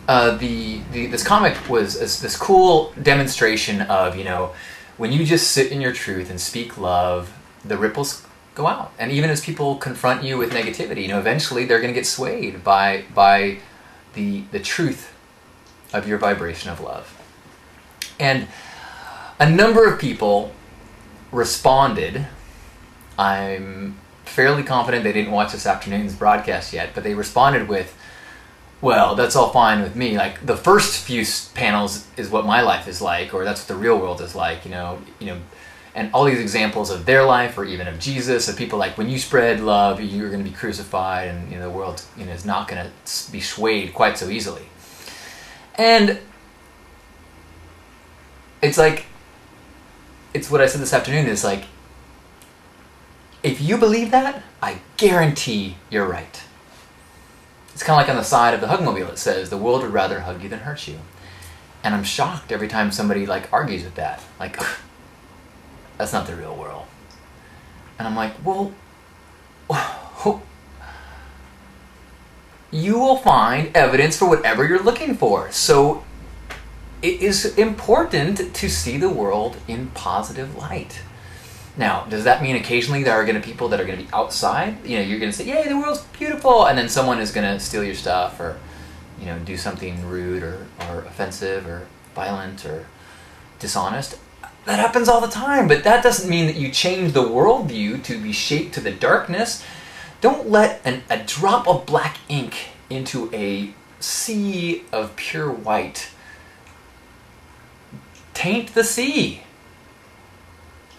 this comic was this cool demonstration of, when you just sit in your truth and speak love, the ripples go out. And even as people confront you with negativity, eventually they're going to get swayed by the truth of your vibration of love. And a number of people responded. I'm fairly confident they didn't watch this afternoon's broadcast yet, but they responded with, well, that's all fine with me. Like, the first few panels is what my life is like, or that's what the real world is like, and all these examples of their life, or even of Jesus, of people like, when you spread love, you're going to be crucified, and the world is not going to be swayed quite so easily. And it's like, it's what I said this afternoon, is like, if you believe that, I guarantee you're right. It's kind of like on the side of the Hugmobile, it says, the world would rather hug you than hurt you. And I'm shocked every time somebody argues with that. Like, that's not the real world. And I'm like, well, you will find evidence for whatever you're looking for. So it is important to see the world in positive light. Now, does that mean occasionally there are going to be people that are going to be outside? You're going to say, yay, the world's beautiful, and then someone is going to steal your stuff, or do something rude or offensive or violent or dishonest. That happens all the time, but that doesn't mean that you change the worldview to be shaped to the darkness. Don't let a drop of black ink into a sea of pure white taint the sea.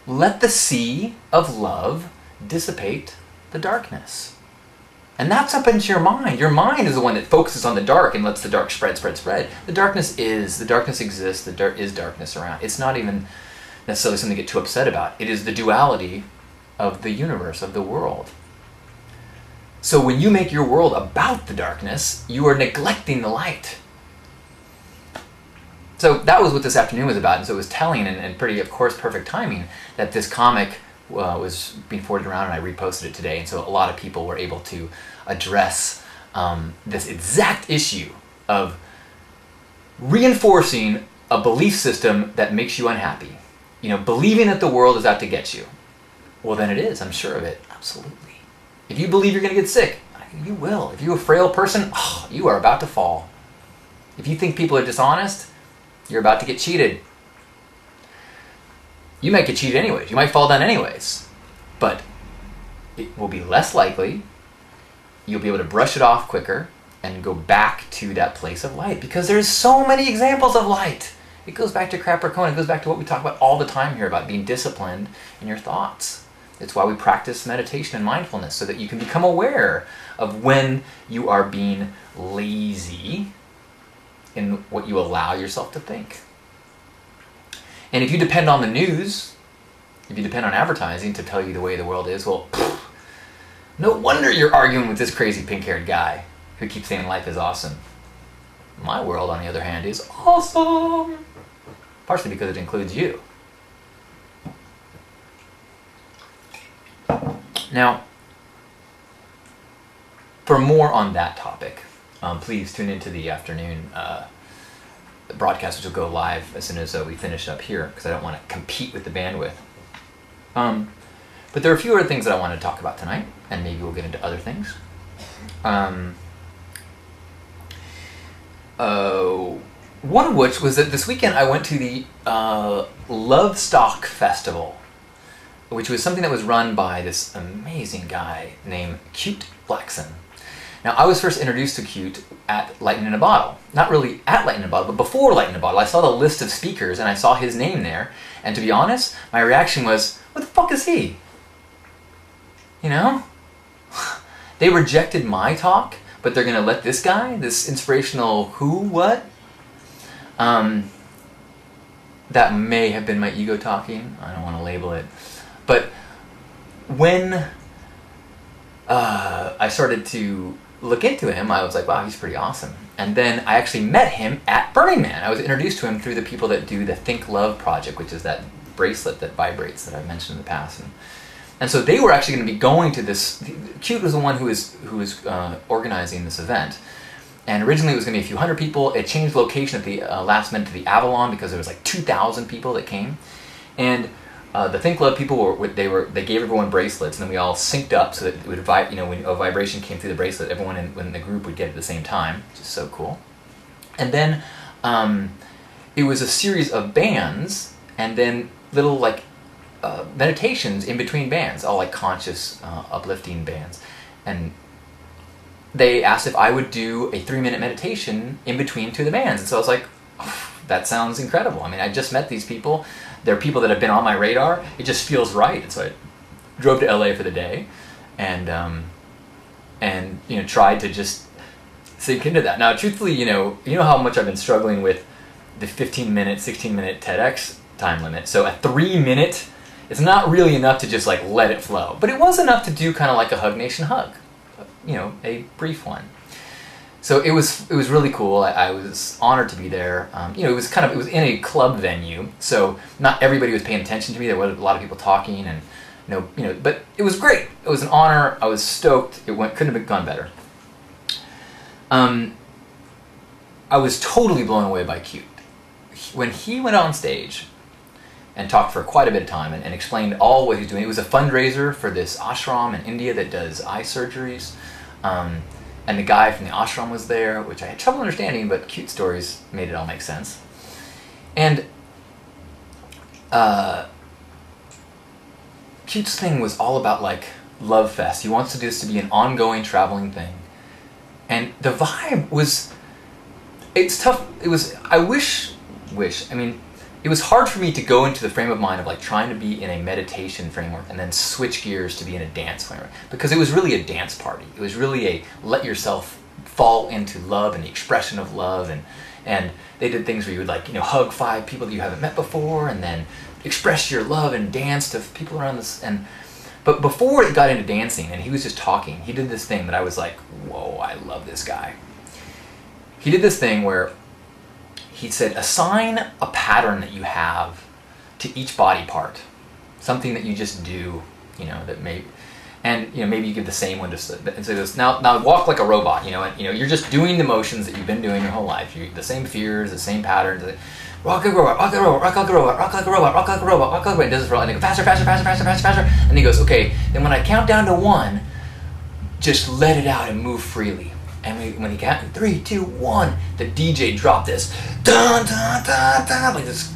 Let the sea of love dissipate the darkness. And that's up into your mind. Your mind is the one that focuses on the dark and lets the dark spread. The darkness exists, there is darkness around. It's not even necessarily something to get too upset about. It is the duality of the universe, of the world. So when you make your world about the darkness, you are neglecting the light. So that was what this afternoon was about, and so it was telling and pretty, of course, perfect timing that this comic was being forwarded around, and I reposted it today, and so a lot of people were able to address this exact issue of reinforcing a belief system that makes you unhappy. Believing that the world is out to get you. Well, then it is, I'm sure of it, absolutely. If you believe you're going to get sick, you will. If you're a frail person, you are about to fall. If you think people are dishonest, you're about to get cheated. You might get cheated anyways. You might fall down anyways. But it will be less likely. You'll be able to brush it off quicker and go back to that place of light, because there's so many examples of light. It goes back to Capra-Kona. It goes back to what we talk about all the time here about being disciplined in your thoughts. It's why we practice meditation and mindfulness, so that you can become aware of when you are being lazy in what you allow yourself to think. And if you depend on the news, if you depend on advertising to tell you the way the world is, well, no wonder you're arguing with this crazy pink-haired guy who keeps saying life is awesome. My world, on the other hand, is awesome. Partially because it includes you. Now, for more on that topic, please tune into the afternoon broadcast, which will go live as soon as we finish up here, because I don't want to compete with the bandwidth. But there are a few other things that I want to talk about tonight, and maybe we'll get into other things. One of which was that this weekend I went to the Lovestockfestival, which was something that was run by this amazing guy named Cute Blackson. Now, I was first introduced to Cute at Lightning in a Bottle. Not really at Lightning in a Bottle, but before Lightning in a Bottle. I saw the list of speakers, and I saw his name there. And to be honest, my reaction was, what the fuck is he? They rejected my talk, but they're going to let this guy, this inspirational what? That may have been my ego talking. I don't want to label it. But when I started to look into him, I was like, wow, he's pretty awesome. And then I actually met him at Burning Man. I was introduced to him through the people that do the Think Love project, which is that bracelet that vibrates that I've mentioned in the past. And so they were actually going to be going to this. Cute was the one who was organizing this event. And originally it was going to be a few hundred people. It changed location at the last minute to the Avalon because there was like 2,000 people that came. And the Think Love people they gave everyone bracelets, and then we all synced up so that it would when a vibration came through the bracelet, everyone in the group would get it at the same time, which is so cool. And then it was a series of bands, and then little like meditations in between bands, all like conscious, uplifting bands. And they asked if I would do a 3-minute meditation in between two of the bands. And so I was like, oh, that sounds incredible. I mean, I just met these people. They're people that have been on my radar. It just feels right. And so I drove to LA for the day and tried to just sink into that. Now, truthfully, you know how much I've been struggling with the 15-minute, 16-minute TEDx time limit. So a 3-minute, it's not really enough to just like let it flow. But it was enough to do kind of like a Hug Nation hug. A brief one. So it was really cool. I was honored to be there. It was in a club venue, so not everybody was paying attention to me. There were a lot of people talking, and but it was great. It was an honor. I was stoked. Couldn't have gone better. I was totally blown away by Cute. When he went on stage and talked for quite a bit of time and explained all what he was doing. It was a fundraiser for this ashram in India that does eye surgeries. And the guy from the ashram was there, which I had trouble understanding, but Cute stories made it all make sense. And Cute's thing was all about like Love Fest. He wants to do this to be an ongoing traveling thing. And the vibe was, it's tough. It was, it was hard for me to go into the frame of mind of like trying to be in a meditation framework and then switch gears to be in a dance framework, because it was really a dance party. It was really a let yourself fall into love and the expression of love, and they did things where you would like hug 5 people that you haven't met before and then express your love and dance to people around this. But before it got into dancing and he was just talking, he did this thing that I was like, whoa, I love this guy. He did this thing where he said, assign a pattern that you have to each body part, something that you just do, that maybe you give the same one to, and so he goes, now walk like a robot, and you're just doing the motions that you've been doing your whole life, the same fears, the same patterns, rock like a robot, rock like a robot, rock like a robot, rock like a robot, rock like a robot, rock like a robot, and does it for all, and they go faster, faster, faster, faster, faster, faster, and he goes, okay, then when I count down to 1, just let it out and move freely. And when he counted 3, 2, 1, the DJ dropped this dun dun dun dun, like this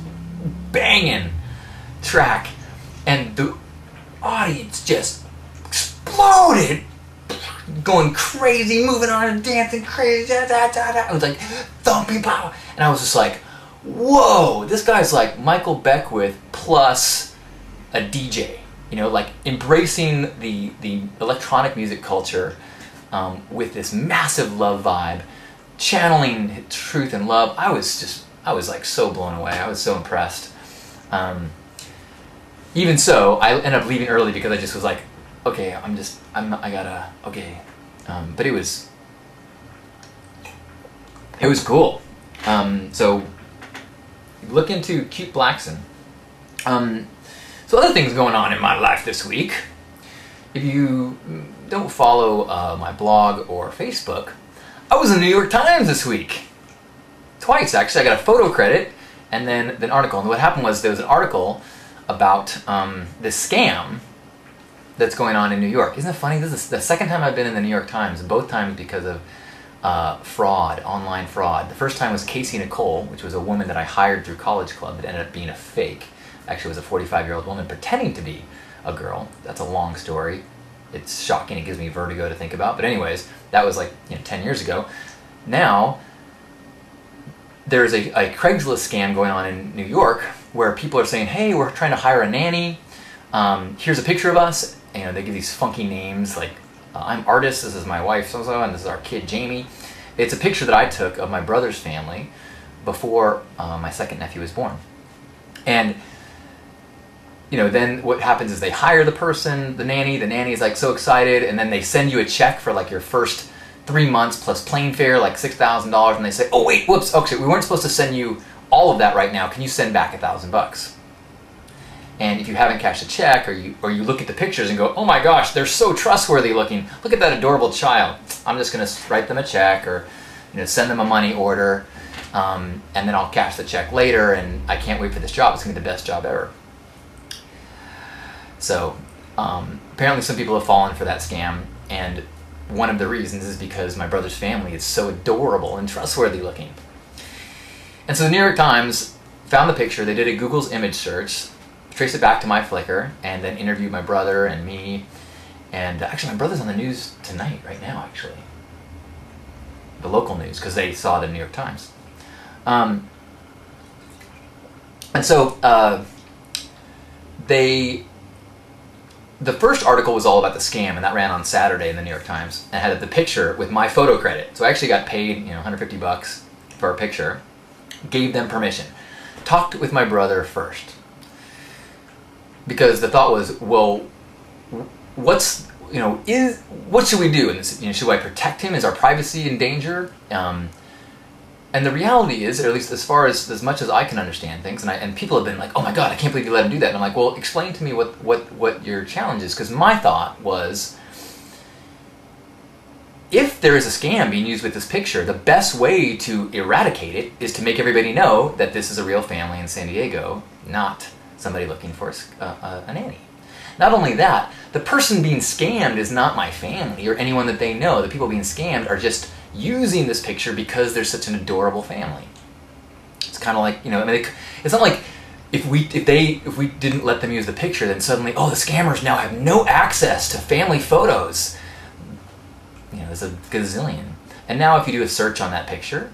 banging track, and the audience just exploded, going crazy, moving on and dancing crazy. Da, da, da, da. It was like thumping pow, and I was just like, whoa, this guy's like Michael Beckwith plus a DJ, like embracing the electronic music culture. With this massive love vibe, channeling truth and love. I was like so blown away. I was so impressed. Even so, I ended up leaving early because I just was like, okay, but it was cool. So look into Cute Blackson. So other things going on in my life this week. If you don't follow my blog or Facebook, I was in the New York Times this week. Twice, actually. I got a photo credit and then an article. And what happened was there was an article about this scam that's going on in New York. Isn't it funny? This is the second time I've been in the New York Times, both times because of fraud, online fraud. The first time was Casey Nicole, which was a woman that I hired through College Club that ended up being a fake. Actually, it was a 45-year-old woman pretending to be a girl. That's a long story. It's shocking. It gives me vertigo to think about. But anyways, that was like 10 years ago. Now, there's a Craigslist scam going on in New York where people are saying, hey, we're trying to hire a nanny. Here's a picture of us. They give these funky names like, I'm Artist, this is my wife so-so, and this is our kid Jamie. It's a picture that I took of my brother's family before my second nephew was born. And then what happens is they hire the person, the nanny is like so excited, and then they send you a check for like your first 3 months plus plane fare, like $6,000, and they say, oh wait, whoops, okay, we weren't supposed to send you all of that right now, can you send back $1,000? And if you haven't cashed a check, or you look at the pictures and go, oh my gosh, they're so trustworthy looking, look at that adorable child, I'm just going to write them a check, or send them a money order, and then I'll cash the check later, and I can't wait for this job. It's going to be the best job ever. So apparently some people have fallen for that scam, and one of the reasons is because my brother's family is so adorable and trustworthy looking. And so the New York Times found the picture, they did a Google's image search, traced it back to my Flickr, and then interviewed my brother and me. And actually my brother's on the news tonight, right now actually. The local news, because they saw the New York Times. And so the first article was all about the scam, and that ran on Saturday in the New York Times, and had the picture with my photo credit. So I actually got paid, $150 for a picture. Gave them permission. Talked with my brother first, because the thought was, well, what should we do? And should I protect him? Is our privacy in danger? And the reality is, or at least as much as I can understand things, and people have been like, oh my God, I can't believe you let him do that. And I'm like, well, explain to me what your challenge is. Because my thought was, if there is a scam being used with this picture, the best way to eradicate it is to make everybody know that this is a real family in San Diego, not somebody looking for a nanny. Not only that, the person being scammed is not my family or anyone that they know. The people being scammed are just using this picture because they're such an adorable family. It's kind of like, it's not like if we didn't let them use the picture, then suddenly, the scammers now have no access to family photos. There's a gazillion. And now if you do a search on that picture,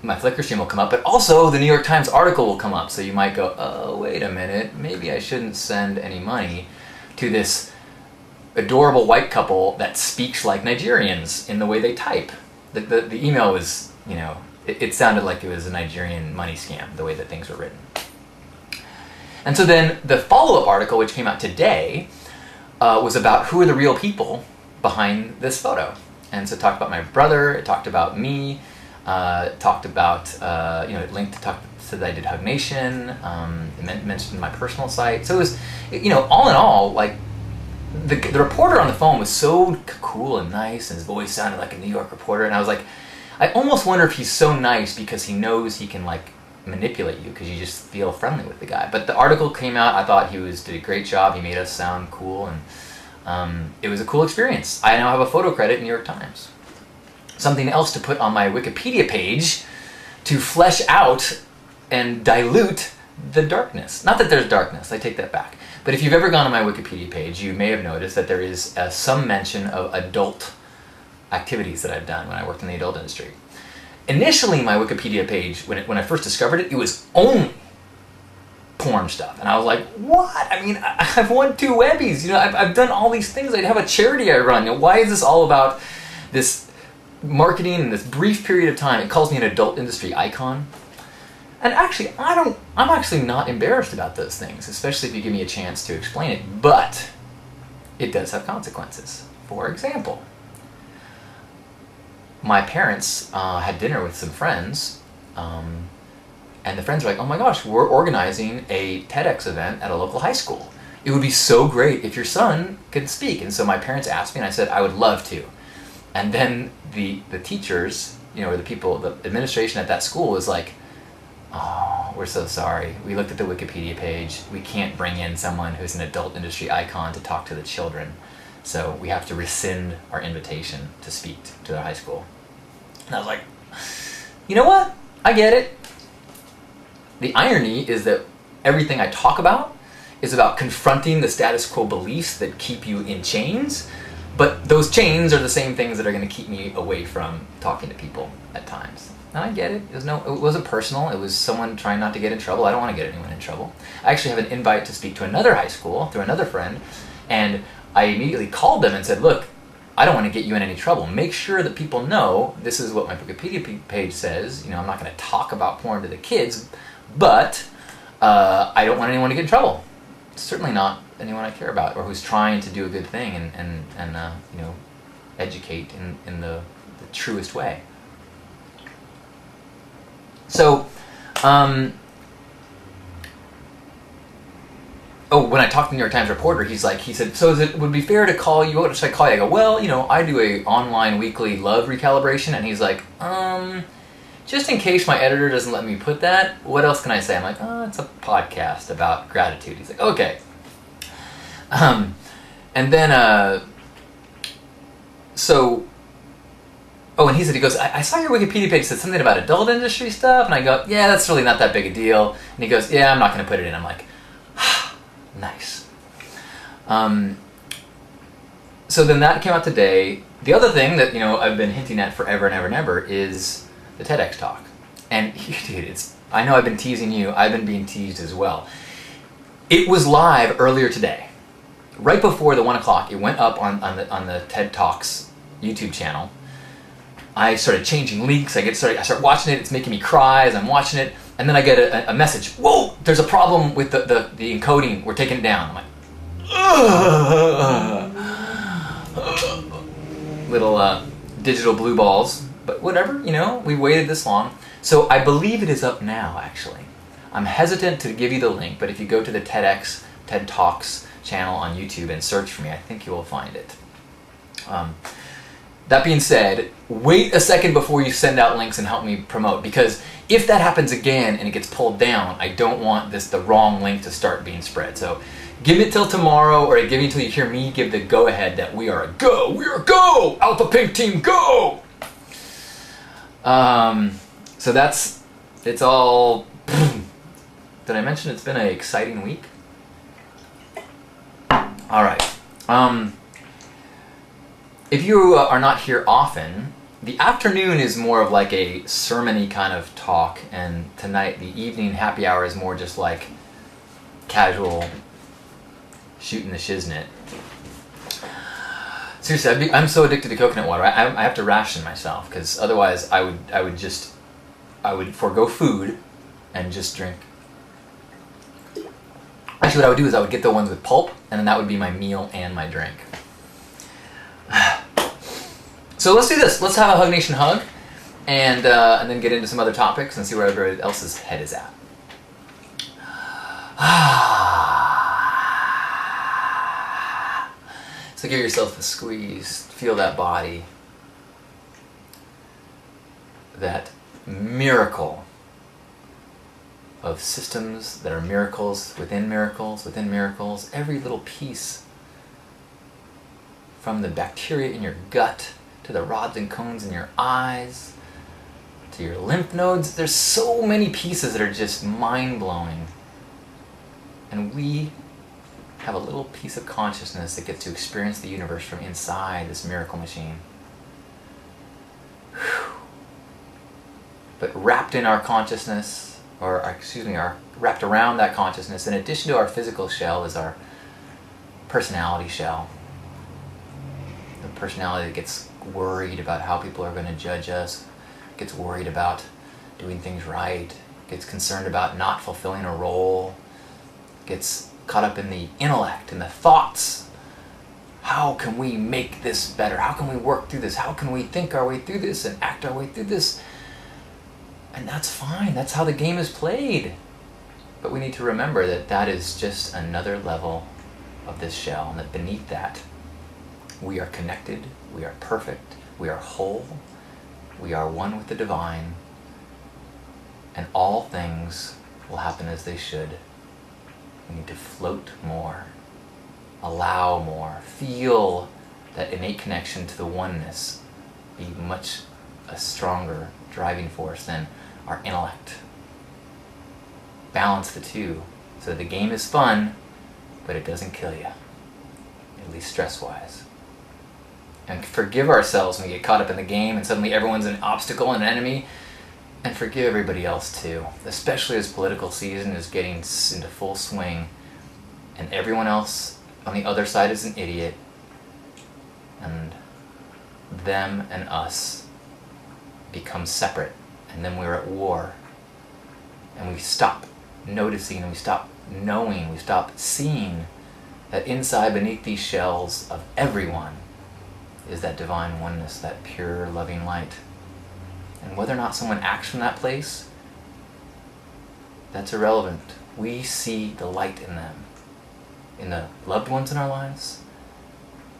my Flickr stream will come up, but also the New York Times article will come up. So you might go, oh, wait a minute, maybe I shouldn't send any money to this adorable white couple that speaks like Nigerians in the way they type. The email was, it sounded like it was a Nigerian money scam, the way that things were written. And so then the follow-up article, which came out today, was about who are the real people behind this photo. And so it talked about my brother, it talked about me, it talked about, it linked to said that I did Hug Nation, it mentioned my personal site. So it was, all in all, like, the reporter on the phone was so cool and nice, and his voice sounded like a New York reporter, and I was like, I almost wonder if he's so nice because he knows he can, like, manipulate you because you just feel friendly with the guy. But the article came out, I thought he did a great job, he made us sound cool, and it was a cool experience. I now have a photo credit in New York Times. Something else to put on my Wikipedia page to flesh out and dilute the darkness. Not that there's darkness, I take that back. But if you've ever gone on my Wikipedia page, you may have noticed that there is some mention of adult activities that I've done when I worked in the adult industry. Initially, my Wikipedia page, when I first discovered it, it was only porn stuff. And I was like, what? I mean, I've won 2 Webbies. I've done all these things. I have a charity I run. Why is this all about this marketing in this brief period of time? It calls me an adult industry icon. And actually, I'm actually not embarrassed about those things, especially if you give me a chance to explain it. But it does have consequences. For example, my parents had dinner with some friends, and the friends were like, oh my gosh, we're organizing a TEDx event at a local high school. It would be so great if your son could speak. And so my parents asked me, and I said, I would love to. And then the teachers, or the people, the administration at that school was like, oh, we're so sorry. We looked at the Wikipedia page. We can't bring in someone who's an adult industry icon to talk to the children. So we have to rescind our invitation to speak to the high school. And I was like, you know what? I get it. The irony is that everything I talk about is about confronting the status quo beliefs that keep you in chains, but those chains are the same things that are going to keep me away from talking to people at times. And I get it. It wasn't personal. It was someone trying not to get in trouble. I don't want to get anyone in trouble. I actually have an invite to speak to another high school through another friend, and I immediately called them and said, look, I don't want to get you in any trouble. Make sure that people know this is what my Wikipedia page says. I'm not going to talk about porn to the kids, but I don't want anyone to get in trouble. Certainly not anyone I care about or who's trying to do a good thing and educate in the truest way. So, one when I talked to the New York Times reporter, he said, so would it be fair to call you? What should I call you? I go, well, I do a online weekly love recalibration. And he's like, just in case my editor doesn't let me put that, what else can I say? I'm like, it's a podcast about gratitude. He's like, okay. And then, and he said, I saw your Wikipedia page said something about adult industry stuff. And I go, yeah, that's really not that big a deal. And he goes, yeah, I'm not going to put it in. I'm like, nice. So then that came out today. The other thing that, I've been hinting at forever and ever and ever is the TEDx talk. And dude, I know I've been teasing you. I've been being teased as well. It was live earlier today. Right before the 1 o'clock, it went up on the TED Talks YouTube channel. I started changing links. I start watching it. It's making me cry as I'm watching it. And then I get a message. Whoa, there's a problem with the encoding. We're taking it down. I'm like, little digital blue balls. But whatever, we waited this long. So I believe it is up now, actually. I'm hesitant to give you the link, but if you go to the TED Talks channel on YouTube and search for me, I think you will find it. That being said, wait a second before you send out links and help me promote, because if that happens again and it gets pulled down, I don't want the wrong link to start being spread. So give it till tomorrow, or give it until you hear me give the go-ahead that we are a go, Alpha Pink Team, go! So it's all, did I mention it's been an exciting week? All right. If you are not here often, the afternoon is more of like a sermon-y kind of talk, and tonight the evening happy hour is more just like casual shooting the shiznit. Seriously, I'm so addicted to coconut water. I have to ration myself, because otherwise I would forego food and just drink. Actually, what I would do is I would get the ones with pulp, and then that would be my meal and my drink. So let's do this. Let's have a Hug Nation hug, and then get into some other topics and see where everybody else's head is at. So give yourself a squeeze. Feel that body. That miracle of systems that are miracles within miracles within miracles. Every little piece, from the bacteria in your gut to the rods and cones in your eyes to your lymph nodes. There's so many pieces that are just mind-blowing. And we have a little piece of consciousness that gets to experience the universe from inside this miracle machine. Whew. But wrapped in our consciousness, wrapped around that consciousness, in addition to our physical shell, is our personality shell. The personality that gets worried about how people are going to judge us, gets worried about doing things right, gets concerned about not fulfilling a role, gets caught up in the intellect and the thoughts. How can we make this better? How can we work through this? How can we think our way through this and act our way through this? And that's fine. That's how the game is played. But we need to remember that that is just another level of this shell, and that beneath that, we are connected, we are perfect, we are whole, we are one with the divine, and all things will happen as they should. We need to float more, allow more, feel that innate connection to the oneness, be much a stronger driving force than our intellect. Balance the two, so that the game is fun, but it doesn't kill you, at least stress-wise. And forgive ourselves when we get caught up in the game and suddenly everyone's an obstacle and an enemy. And forgive everybody else too, especially as political season is getting into full swing and everyone else on the other side is an idiot, and them and us become separate, and then we're at war, and we stop noticing, and we stop knowing, we stop seeing that inside, beneath these shells of everyone, is that divine oneness, that pure, loving light. And whether or not someone acts from that place, that's irrelevant. We see the light in them. in the loved ones in our lives,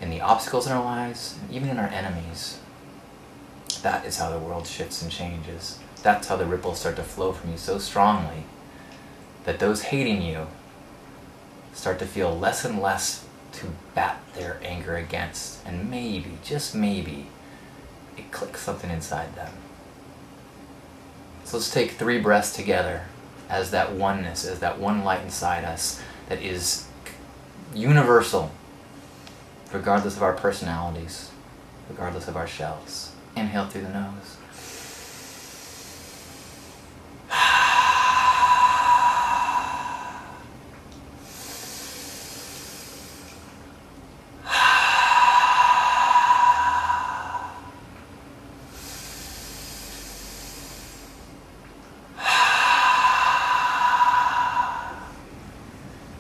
in the obstacles in our lives, and even in our enemies. That is how the world shifts and changes. That's how the ripples start to flow from you so strongly that those hating you start to feel less and less to bat their anger against. And maybe, just maybe, it clicks something inside them. So let's take 3 breaths together as that oneness, as that one light inside us that is universal, regardless of our personalities, regardless of our shells. Inhale through the nose.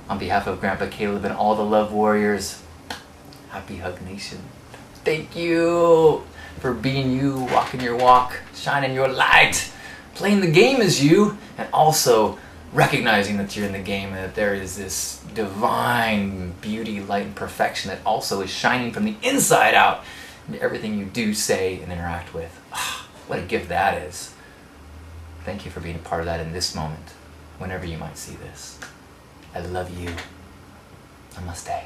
On behalf of Grandpa Caleb and all the Love Warriors, happy Hug Nation. Thank you for being you, walking your walk, shining your light, playing the game as you, and also recognizing that you're in the game and that there is this divine beauty, light, and perfection that also is shining from the inside out into everything you do, say, and interact with. What a gift that is. Thank you for being a part of that in this moment, whenever you might see this. I love you. Namaste.